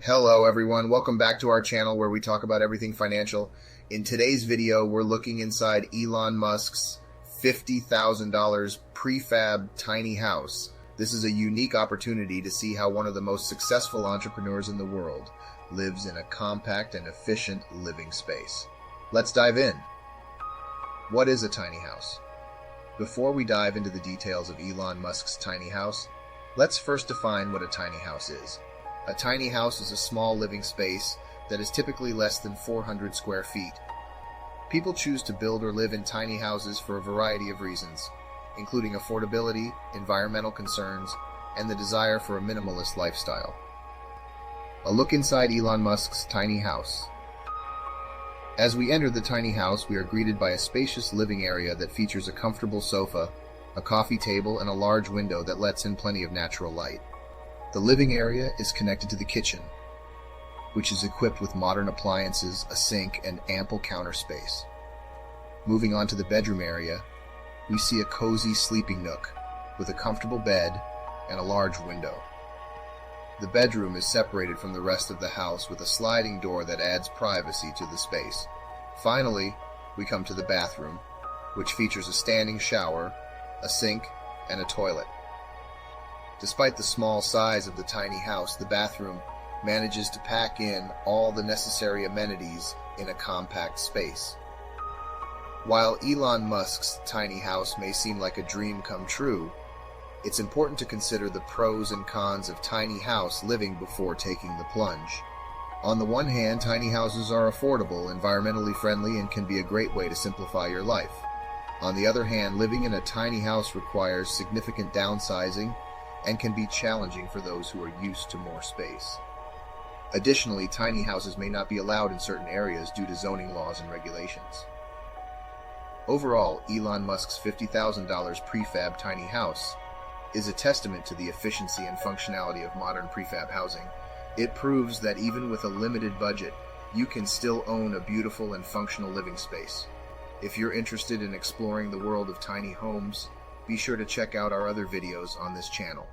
Hello everyone, welcome back to our channel where we talk about everything financial. In today's video, we're looking inside Elon Musk's $50,000 prefab tiny house. This is a unique opportunity to see how one of the most successful entrepreneurs in the world lives in a compact and efficient living space. Let's dive in. What is a tiny house? Before we dive into the details of Elon Musk's tiny house, let's first define what a tiny house is. A tiny house is a small living space that is typically less than 400 square feet. People choose to build or live in tiny houses for a variety of reasons, including affordability, environmental concerns, and the desire for a minimalist lifestyle. A look inside Elon Musk's tiny house. As we enter the tiny house, we are greeted by a spacious living area that features a comfortable sofa, a coffee table, and a large window that lets in plenty of natural light. The living area is connected to the kitchen, which is equipped with modern appliances, a sink, and ample counter space. Moving on to the bedroom area, we see a cozy sleeping nook with a comfortable bed and a large window. The bedroom is separated from the rest of the house with a sliding door that adds privacy to the space. Finally, we come to the bathroom, which features a standing shower, a sink, and a toilet. Despite the small size of the tiny house, the bathroom manages to pack in all the necessary amenities in a compact space. While Elon Musk's tiny house may seem like a dream come true, it's important to consider the pros and cons of tiny house living before taking the plunge. On the one hand, tiny houses are affordable, environmentally friendly, and can be a great way to simplify your life. On the other hand, living in a tiny house requires significant downsizing and can be challenging for those who are used to more space. Additionally, tiny houses may not be allowed in certain areas due to zoning laws and regulations. Overall, Elon Musk's $50,000 prefab tiny house is a testament to the efficiency and functionality of modern prefab housing. It proves that even with a limited budget, you can still own a beautiful and functional living space. If you're interested in exploring the world of tiny homes, be sure to check out our other videos on this channel.